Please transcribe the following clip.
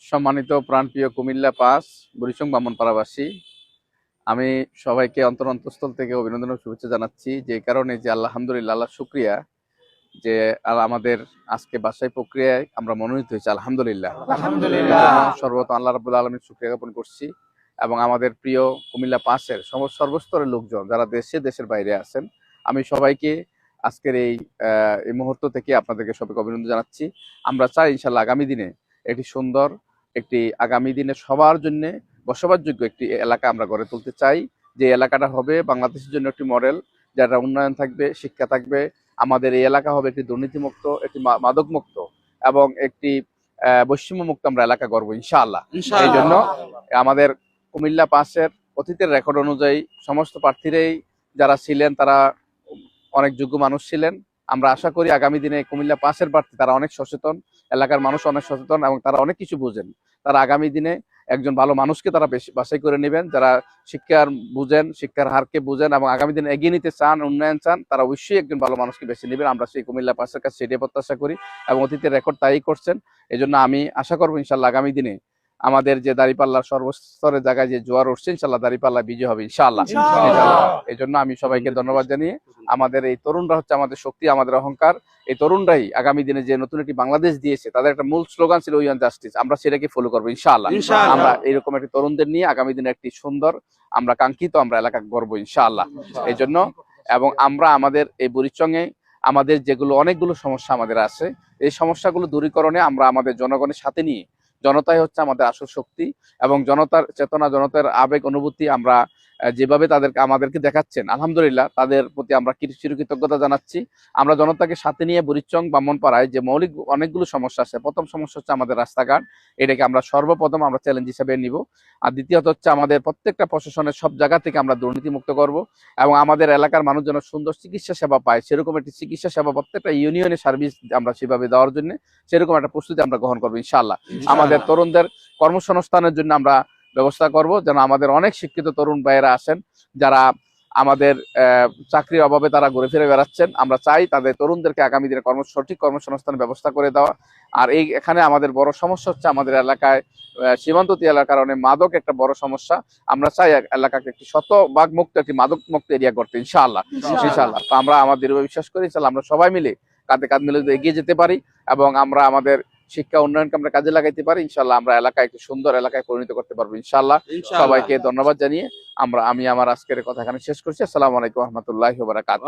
সম্মানিত প্রাণপ্রিয় কুমিল্লা পাস বুড়িচং ব্রাহ্মণপাড়াবাসী, আমি সবাইকে অন্তঃস্থল থেকে অভিনন্দন ও শুভেচ্ছা জানাচ্ছি। যে কারণে যে আলহামদুলিল্লাহ, আল্লাহ শুকরিয়া যে আমাদের আজকে বাসায় প্রক্রিয়ায় আমরা মনোনীত হয়েছি। আলহামদুলিল্লাহ, সর্বত আল্লাহ রাব্বুল আলামিন শুকরিয়া জ্ঞাপন করছি। এবং আমাদের প্রিয় কুমিল্লা পাসের সর্বস্তরের লোকজন যারা দেশের বাইরে আছেন, আমি সবাইকে আজকের এই মুহূর্ত থেকে আপনাদেরকে সবাইকে অভিনন্দন জানাচ্ছি। আমরা চাই ইনশাল্লাহ আগামী দিনে সবার জন্য বসবাসযোগ্য একটি এলাকা আমরা গড়ে তুলতে চাই। যে এলাকাটা হবে বাংলাদেশের জন্য একটি মডেল, যারা উন্নয়ন থাকবে, শিক্ষা থাকবে। আমাদের এই এলাকা হবে একটি দুর্নীতিমুক্ত, একটি মাদকমুক্ত এবং একটি বৈষম্যমুক্ত আমরা এলাকা গড়বো ইনশাআল্লাহ। এই জন্য আমাদের কুমিল্লা পাসের অতীতের রেকর্ড অনুযায়ী সমস্ত প্রার্থীরাই যারা ছিলেন তারা অনেক যোগ্য মানুষ ছিলেন। আমরা আশা করি আগামী দিনে কুমিল্লা পাসের প্রার্থী তারা অনেক সচেতন, এলাকার মানুষ অনেক সচেতন এবং তারা অনেক কিছু বুঝেন। তারা আগামী দিনে একজন ভালো মানুষকে তারা বাছাই করে নেবেন, যারা শিক্ষার বুঝেন, শিক্ষার হারকে বুঝেন এবং আগামী দিনে এগিয়ে নিতে চান, উন্নয়ন চান, তারা অবশ্যই একজন ভালো মানুষকে বেছে নেবেন। আমরা সেই কুমিল্লা পাসের কাছে সেটাই প্রত্যাশা করি এবং অতীতের রেকর্ড তাই করছেন। এই জন্য আমি আশা করবো ইনশাল্লাহ আগামী দিনে আমাদের যে দাঁড়িপাল্লার সর্বস্তরের জায়গায় যে জোয়ার উঠছে, ইনশাল্লাহ দাঁড়িপাল্লা বিজয় হবে ইনশাআল্লাহ। এই জন্য আমি সবাইকে ধন্যবাদ জানিয়ে, আমাদের এই তরুণরা হচ্ছে আমাদের শক্তি, আমাদের অহংকার। এই তরুণরাই আগামী দিনে যে নতুন একটি বাংলাদেশ দিয়েছে, তাদের একটা মূল স্লোগান ছিল উই ওয়ান্ট জাস্টিস। আমরা সেটাকে ফলো করবো ইনশাআল্লাহ। আমরা এরকম একটি তরুণদের নিয়ে আগামী দিনে একটি সুন্দর আমরা কাঙ্ক্ষিত আমরা এলাকা গড়বো ইনশাআল্লাহ। এই জন্য এবং আমরা আমাদের এই বুড়িচংয়ে আমাদের যেগুলো অনেকগুলো সমস্যা আমাদের আছে, এই সমস্যাগুলো দূরীকরণে আমরা আমাদের জনগণের সাথে নিয়ে, জনতাই হচ্ছে আমাদের আসল শক্তি এবং জনতার চেতনা, জনতার আবেগ অনুভূতি আমরা যেভাবে আমাদেরকে দেখাচ্ছেন, আলহামদুলিল্লাহ তাদের প্রতি আমরা চিরকৃতজ্ঞতা জানাচ্ছি। আমরা জনতাকে সাথে নিয়ে বুড়িচং ব্রাহ্মণপাড়ায় যে মৌলিক অনেকগুলো সমস্যা আছে, প্রথম সমস্যা হচ্ছে আমাদের রাস্তাঘাট, এটাকে আমরা সর্বপ্রথম আমরা চ্যালেঞ্জ হিসেবে নিব। আর দ্বিতীয়ত হচ্ছে আমাদের প্রত্যেকটা প্রশাসনের সব জায়গা থেকে আমরা দুর্নীতিমুক্ত করব এবং আমাদের এলাকার মানুষ যেন সুন্দর চিকিৎসা সেবা পায়, সেরকম একটি চিকিৎসা সেবা প্রত্যেকটা ইউনিয়নের সার্ভিস আমরা সেভাবে দেওয়ার জন্য সেরকম একটা প্রস্তুতি আমরা গ্রহণ করবো ইনশাআল্লাহ। আমাদের তরুণদের কর্মসংস্থানের জন্য আমরা ব্যবস্থা করব, যেন আমাদের অনেক শিক্ষিত তরুণ ভাইয়েরা আছেন যারা আমাদের চাকরির অভাবে তারা ঘুরে ফিরে বেড়াচ্ছেন। আমরা চাই তাদের তরুণদেরকে আগামী দিনে সঠিক কর্মসংস্থানের ব্যবস্থা করে দেওয়া। আর এখানে আমাদের বড় সমস্যা হচ্ছে আমাদের এলাকায় সীমান্তবর্তী এলাকার কারণে মাদক একটা বড় সমস্যা। আমরা চাই এলাকাকে একটি শতভাগ মুক্ত, একটি মাদক মুক্ত এরিয়া করতে ইনশাআল্লাহ। তো আমরা আমাদের বিশ্বাস করি ইনশাআল্লাহ আমরা সবাই মিলে কাঁধে কাঁধ মিলে এগিয়ে যেতে পারি এবং আমরা আমাদের শিক্ষা উন্নয়নকে আমরা কাজে লাগাইতে পারি ইনশাআল্লাহ। আমরা এলাকায় একটি সুন্দর এলাকায় পরিণত করতে পারবো ইনশাআল্লাহ। সবাইকে ধন্যবাদ জানিয়ে আমি আমার আজকের কথা এখানে শেষ করছি। আসসালামু আলাইকুম ওয়া রাহমাতুল্লাহি ওয়া বারাকাতুহু।